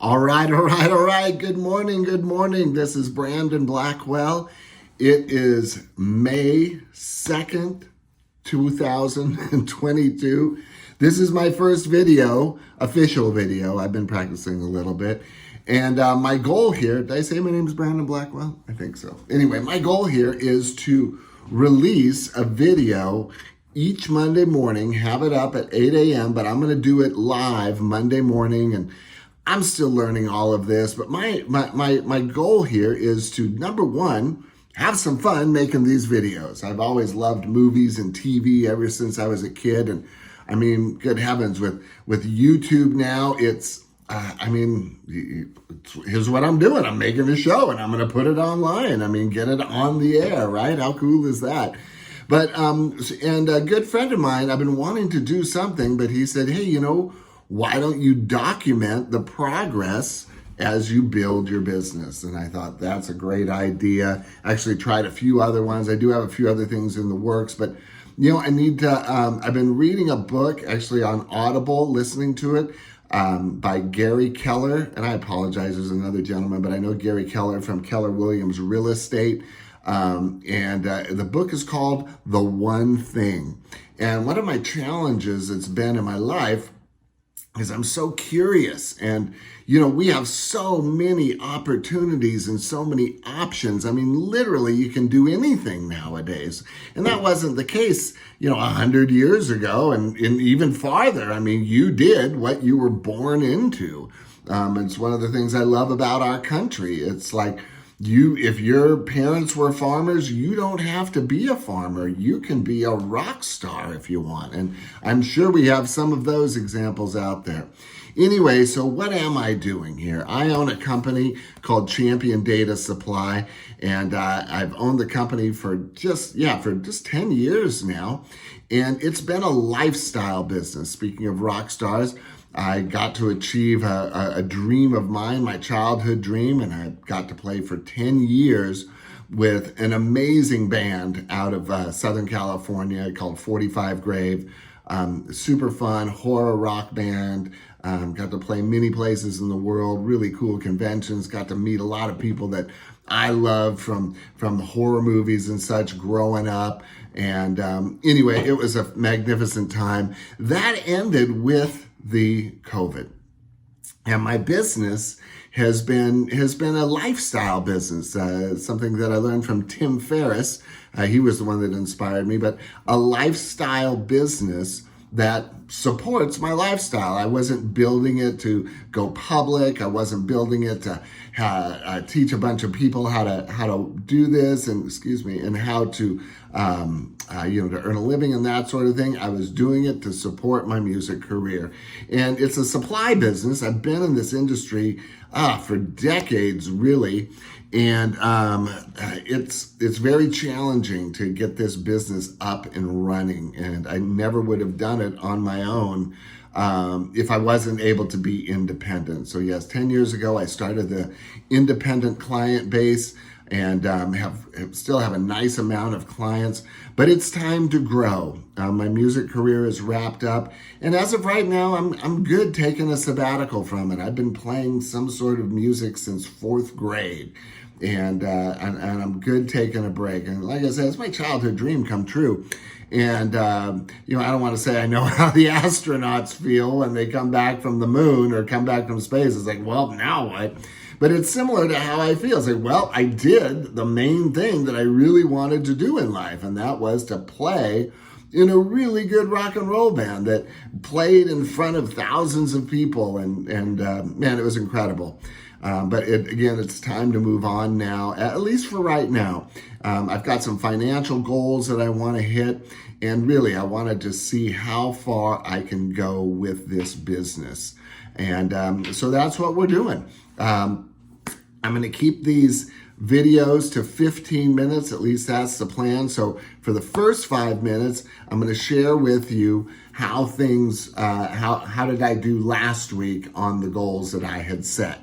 All right. Good morning. This is Brandon Blackwell. It is May 2nd, 2022. This is my first video, official video. I've been practicing a little bit. And my goal here, did I say my name is Brandon Blackwell? I think so. Anyway, my goal here is to release a video each Monday morning, have it up at 8 a.m., but I'm going to do it live Monday morning. And I'm still learning all of this, but my goal here is to, number one, have some fun making these videos. I've always loved movies and TV ever since I was a kid. And I mean, good heavens, with YouTube now, here's what I'm doing. I'm making a show and I'm going to put it online. I mean, get it on the air, right? How cool is that? But, and a good friend of mine, I've been wanting to do something, but he said, hey, why don't you document the progress as you build your business? And I thought that's a great idea. Actually tried a few other ones. I do have a few other things in the works, but I need to, I've been reading a book actually on Audible, listening to it by Gary Keller. And I apologize, there's another gentleman, but I know Gary Keller from Keller Williams Real Estate. The book is called The One Thing. And one of my challenges that's been in my life is I'm so curious, and we have so many opportunities and so many options. I mean, literally you can do anything nowadays. And that wasn't the case, 100 years ago and even farther. I mean, you did what you were born into. It's one of the things I love about our country. It's like, if your parents were farmers, you don't have to be a farmer. You can be a rock star if you want. And I'm sure we have some of those examples out there. Anyway, so what am I doing here? I own a company called Champion Data Supply, and I've owned the company for just 10 years now. And it's been a lifestyle business. Speaking of rock stars, I got to achieve a dream of mine, my childhood dream, and I got to play for 10 years with an amazing band out of Southern California called 45 Grave. Super fun horror rock band. Got to play many places in the world, really cool conventions, got to meet a lot of people that I love from the horror movies and such growing up. And anyway, it was a magnificent time. That ended with the COVID. And my business has been a lifestyle business, something that I learned from Tim Ferriss. He was the one that inspired me, but a lifestyle business that supports my lifestyle. I wasn't building it to go public. I wasn't building it to teach a bunch of people how to do this and how to to earn a living and that sort of thing. I was doing it to support my music career, and it's a supply business. I've been in this industry for decades, really. And it's very challenging to get this business up and running. And I never would have done it on my own if I wasn't able to be independent. So yes, 10 years ago, I started the independent client base and still have a nice amount of clients, but it's time to grow. My music career is wrapped up, and as of right now, I'm good taking a sabbatical from it. I've been playing some sort of music since 4th grade, and I'm good taking a break. And like I said, it's my childhood dream come true. And I don't want to say I know how the astronauts feel when they come back from the moon or come back from space. It's like, well, now what? But it's similar to how I feel. It's like, well, I did the main thing that I really wanted to do in life, and that was to play in a really good rock and roll band that played in front of thousands of people, and man, it was incredible. But it's time to move on now, at least for right now. I've got some financial goals that I want to hit, and really, I wanted to see how far I can go with this business. And so that's what we're doing. I'm going to keep these videos to 15 minutes, at least that's the plan. So for the first 5 minutes, I'm going to share with you how things, how did I do last week on the goals that I had set.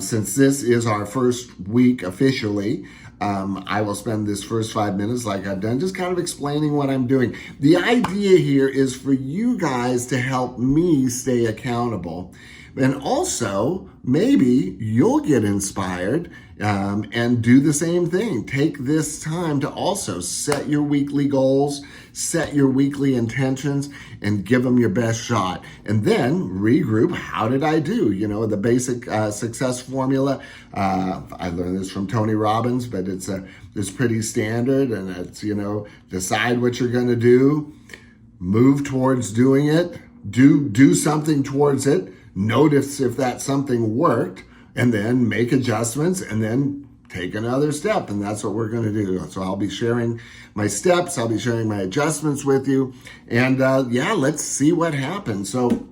Since this is our first week officially, I will spend this first 5 minutes like I've done, just kind of explaining what I'm doing. The idea here is for you guys to help me stay accountable, And also, maybe you'll get inspired and do the same thing. Take this time to also set your weekly goals, set your weekly intentions, and give them your best shot. And then regroup. How did I do? You know, the basic success formula. I learned this from Tony Robbins, but it's pretty standard. And it's, you know, decide what you're going to do, move towards doing it, do something towards it, notice if that something worked, and then make adjustments, and then take another step. And that's what we're going to do. So I'll be sharing my steps. I'll be sharing my adjustments with you. And let's see what happens. So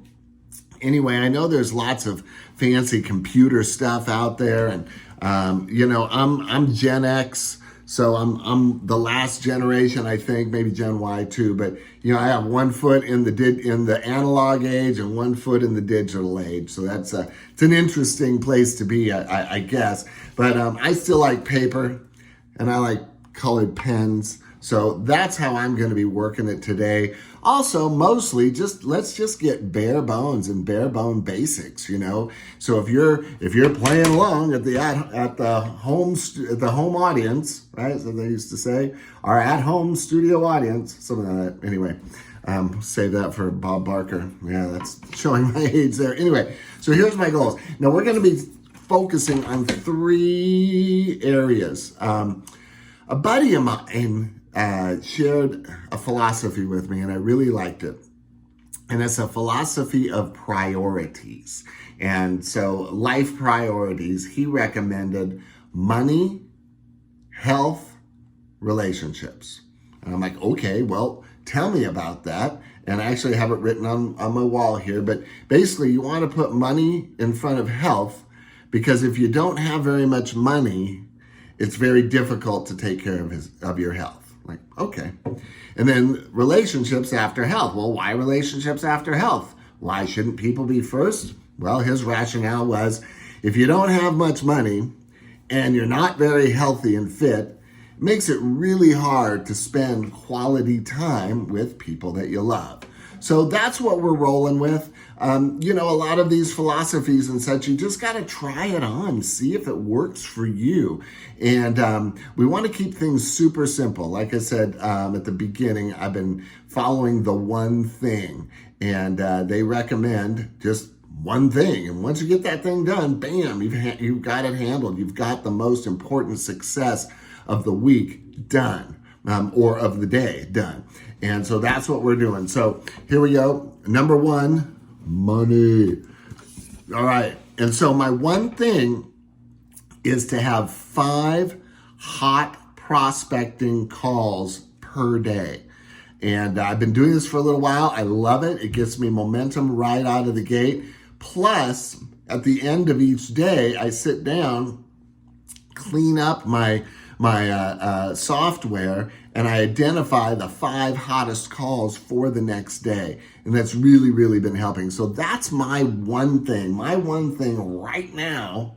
anyway, I know there's lots of fancy computer stuff out there. And, I'm Gen X. So I'm the last generation, I think, maybe Gen Y too. But I have 1 foot in the analog age and 1 foot in the digital age. So it's an interesting place to be, I guess. But I still like paper, and I like colored pens. So that's how I'm going to be working it today. Also, mostly let's just get bare bones and bare bone basics, So if you're playing along at the home audience, right? So they used to say, our at home studio audience, something like that. Anyway, save that for Bob Barker. Yeah, that's showing my age there. Anyway, so here's my goals. Now we're going to be focusing on 3 areas. A buddy of mine shared a philosophy with me, and I really liked it. And it's a philosophy of priorities. And so life priorities, he recommended money, health, relationships. And I'm like, okay, well, tell me about that. And I actually have it written on my wall here. But basically, you want to put money in front of health, because if you don't have very much money, it's very difficult to take care of your health. Like, okay. And then relationships after health. Well, why relationships after health? Why shouldn't people be first? Well, his rationale was, if you don't have much money and you're not very healthy and fit, it makes it really hard to spend quality time with people that you love. So that's what we're rolling with. A lot of these philosophies and such, you just got to try it on, see if it works for you. And we want to keep things super simple. Like I said at the beginning, I've been following the one thing, and they recommend just one thing. And once you get that thing done, bam, you've got it handled. You've got the most important success of the week done. Or of the day done. And so that's what we're doing. So here we go. Number 1, money. All right. And so my one thing is to have 5 hot prospecting calls per day. And I've been doing this for a little while. I love it. It gets me momentum right out of the gate. Plus, at the end of each day, I sit down, clean up my software, and I identify the 5 hottest calls for the next day. And that's really, really been helping. So that's my one thing. My one thing right now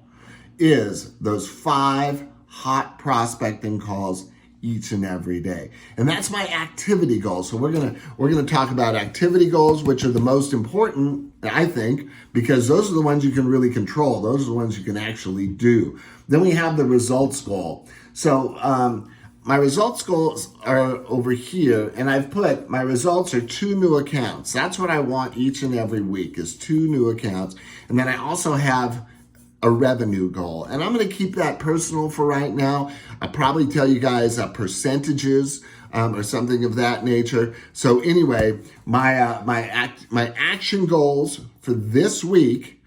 is those 5 hot prospecting calls each and every day. And that's my activity goals. So we're gonna talk about activity goals, which are the most important, I think, because those are the ones you can really control. Those are the ones you can actually do. Then we have the results goal. So my results goals are over here, and I've put my results are 2 new accounts. That's what I want each and every week, is 2 new accounts. And then I also have a revenue goal, and I'm going to keep that personal for right now. I'll probably tell you guys percentages or something of that nature. So anyway, my action goals for this week,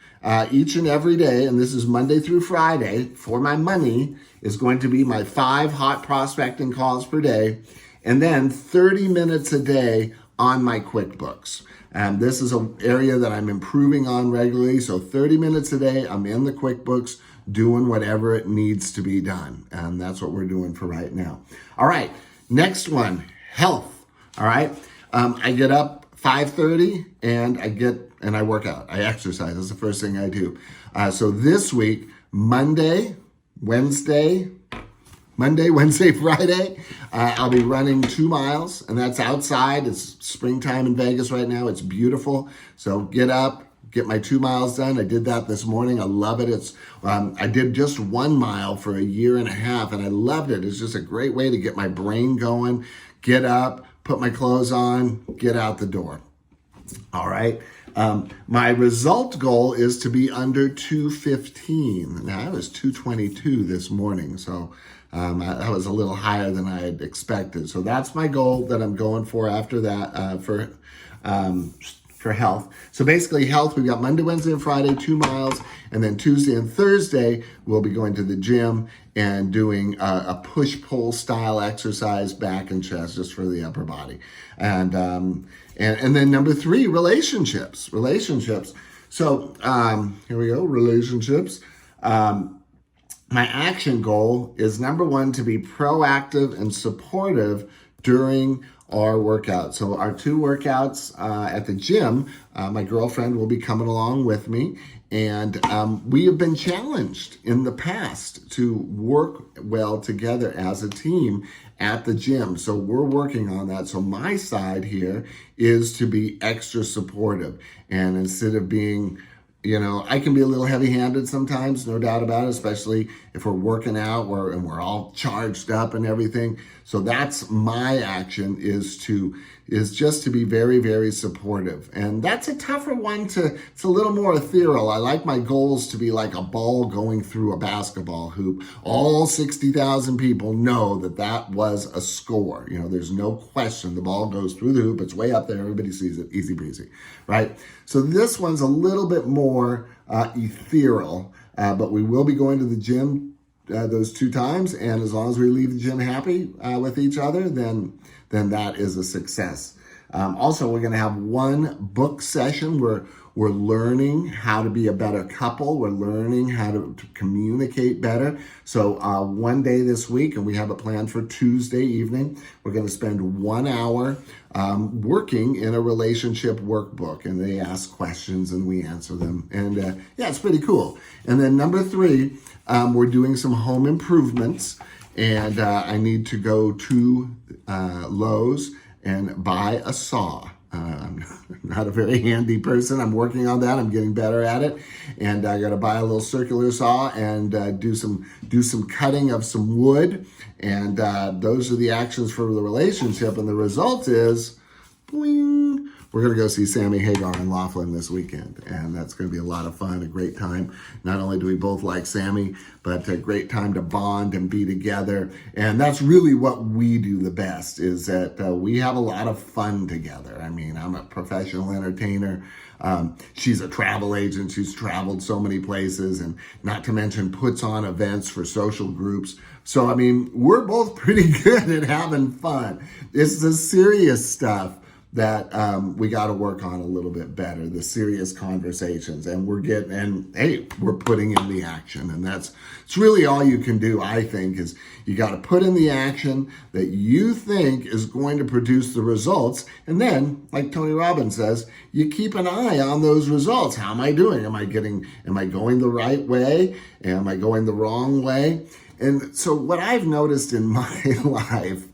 each and every day, and this is Monday through Friday, for my money is going to be my 5 hot prospecting calls per day, and then 30 minutes a day on my QuickBooks. This is an area that I'm improving on regularly. So 30 minutes a day, I'm in the QuickBooks doing whatever it needs to be done. And that's what we're doing for right now. All right, next one, health. All right, I get up 5:30 and I work out. I exercise. That's the first thing I do. So this week, Monday, Wednesday, Friday, I'll be running 2 miles, and that's outside. It's springtime in Vegas right now. It's beautiful. So get up, get my 2 miles done. I did that this morning. I love it. I did just 1 mile for a year and a half, and I loved it. It's just a great way to get my brain going, get up, put my clothes on, get out the door. All right. My result goal is to be under 215. Now, I was 222 this morning, so I was a little higher than I had expected. So that's my goal that I'm going for after that for health. So basically health, we've got Monday, Wednesday, and Friday, 2 miles. And then Tuesday and Thursday, we'll be going to the gym and doing a push-pull style exercise, back and chest, just for the upper body. And then number 3, relationships. So here we go, relationships. My action goal is number 1, to be proactive and supportive during our workout. So our 2 workouts at the gym, my girlfriend will be coming along with me. And we have been challenged in the past to work well together as a team at the gym. So we're working on that. So my side here is to be extra supportive. And instead of being, I can be a little heavy-handed sometimes, no doubt about it, especially if we're working out and we're all charged up and everything. So that's my action, is just to be very, very supportive. And that's a tougher one it's a little more ethereal. I like my goals to be like a ball going through a basketball hoop. All 60,000 people know that was a score. There's no question. The ball goes through the hoop. It's way up there. Everybody sees it. Easy breezy, right? So this one's a little bit more ethereal, but we will be going to the gym those 2 times. And as long as we leave the gym happy with each other, then that is a success. Also, we're going to have 1 book session where we're learning how to be a better couple. We're learning how to communicate better. So 1 day this week, and we have it planned for Tuesday evening, we're going to spend 1 hour working in a relationship workbook. And they ask questions and we answer them. And it's pretty cool. And then number 3, we're doing some home improvements. And I need to go to Lowe's and buy a saw. I'm not a very handy person. I'm working on that. I'm getting better at it. And I got to buy a little circular saw and do some cutting of some wood. And those are the actions for the relationship. And the result is, bling, we're going to go see Sammy Hagar in Laughlin this weekend. And that's going to be a lot of fun, a great time. Not only do we both like Sammy, but a great time to bond and be together. And that's really what we do the best, is that we have a lot of fun together. I mean, I'm a professional entertainer. She's a travel agent. She's traveled so many places, and not to mention puts on events for social groups. So, I mean, we're both pretty good at having fun. It's the serious stuff that we got to work on a little bit better, the serious conversations, and we're putting in the action. And it's really all you can do, I think, is you got to put in the action that you think is going to produce the results. And then, like Tony Robbins says, you keep an eye on those results. How am I doing? Am I going the right way? Am I going the wrong way? And so what I've noticed in my life,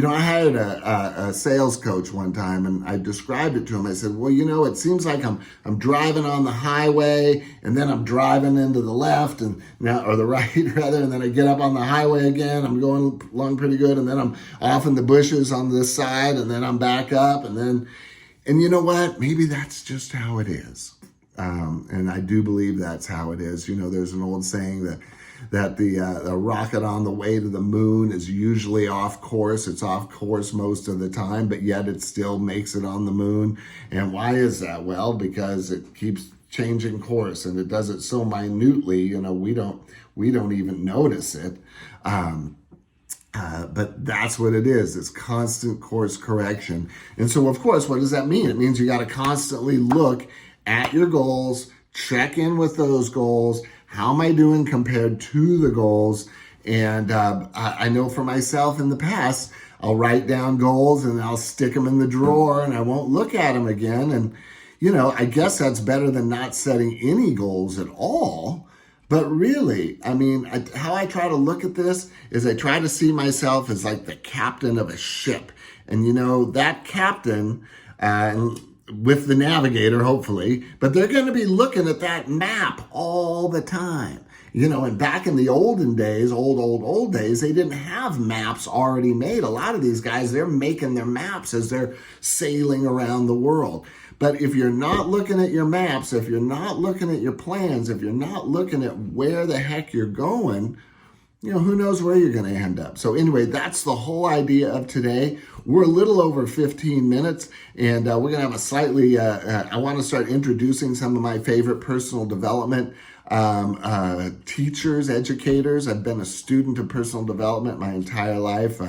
I hired a sales coach one time, and I described it to him. I said, well, it seems like I'm driving on the highway, and then I'm driving into the left or the right rather, and then I get up on the highway again. I'm going along pretty good, and then I'm off in the bushes on this side, and then I'm back up, and you know what? Maybe that's just how it is. And I do believe that's how it is. There's an old saying that the rocket on the way to the moon is usually off course. It's off course most of the time, but yet it still makes it on the moon. And why is that? Well, because it keeps changing course, and it does it so minutely, we don't even notice it. But that's what it is. It's constant course correction. And so, of course, what does that mean? It means you got to constantly look at your goals, check in with those goals. How am I doing compared to the goals? And I know for myself in the past, I'll write down goals and I'll stick them in the drawer and I won't look at them again. And, I guess that's better than not setting any goals at all. But really, how I try to look at this is I try to see myself as like the captain of a ship. And, that captain, with the navigator, hopefully, but they're going to be looking at that map all the time. And back in the olden days, old days, they didn't have maps already made. A lot of these guys, they're making their maps as they're sailing around the world. But if you're not looking at your maps, if you're not looking at your plans, if you're not looking at where the heck you're going, who knows where you're going to end up. So anyway, that's the whole idea of today. We're a little over 15 minutes, and we're going to have a slightly, I want to start introducing some of my favorite personal development teachers, educators. I've been a student of personal development my entire life.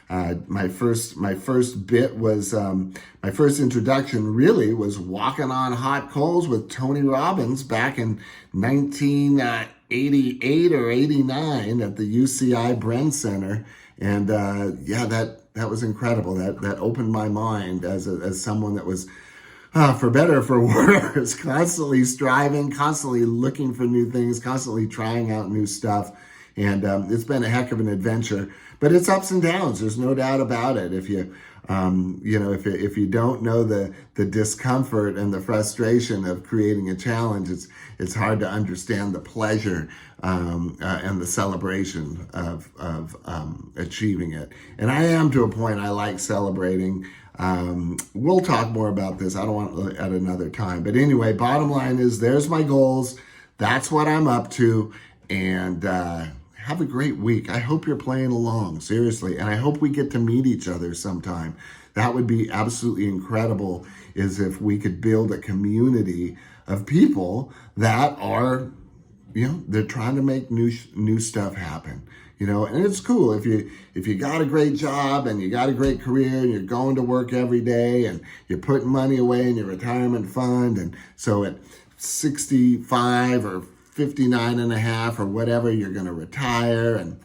My first bit was, my first introduction really was walking on hot coals with Tony Robbins back in 1988 or 89 at the UCI Bren Center. And that was incredible. That opened my mind as someone that was, for better or for worse, constantly striving, constantly looking for new things, constantly trying out new stuff. And it's been a heck of an adventure, but it's ups and downs. There's no doubt about it. If you, if you don't know the discomfort and the frustration of creating a challenge, it's hard to understand the pleasure and the celebration of achieving it. And I am, to a point, I like celebrating. We'll talk more about this. I don't want at another time. But anyway, bottom line is, there's my goals. That's what I'm up to. And have a great week. I hope you're playing along, seriously. And I hope we get to meet each other sometime. That would be absolutely incredible, is if we could build a community of people that are, they're trying to make new stuff happen. And it's cool if you got a great job and you got a great career and you're going to work every day and you're putting money away in your retirement fund. And so at 65 or 59 and a half or whatever, you're going to retire, and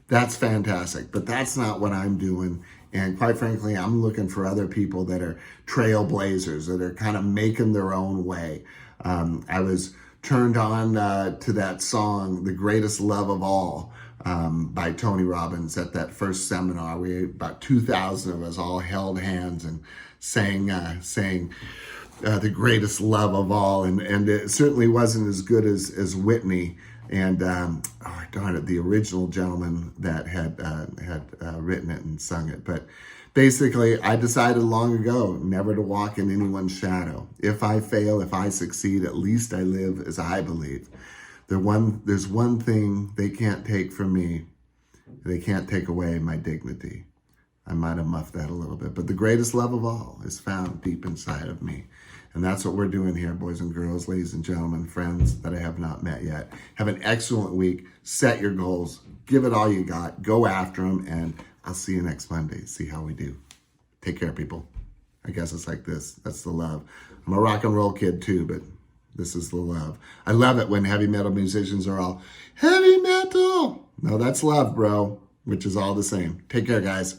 that's fantastic. But that's not what I'm doing. And quite frankly, I'm looking for other people that are trailblazers, that are kind of making their own way. I was turned on to that song, The Greatest Love of All, by Tony Robbins at that first seminar. About 2,000 of us all held hands and sang The Greatest Love of All. And it certainly wasn't as good as Whitney. And darn it, the original gentleman that had written it and sung it. But basically, I decided long ago never to walk in anyone's shadow. If I fail, if I succeed, at least I live as I believe. There's one thing they can't take from me. They can't take away my dignity. I might have muffed that a little bit, but the greatest love of all is found deep inside of me. And that's what we're doing here, boys and girls, ladies and gentlemen, friends that I have not met yet. Have an excellent week. Set your goals. Give it all you got. Go after them. And I'll see you next Monday. See how we do. Take care, people. I guess it's like this. That's the love. I'm a rock and roll kid too, but this is the love. I love it when heavy metal musicians are all, heavy metal. No, that's love, bro, which is all the same. Take care, guys.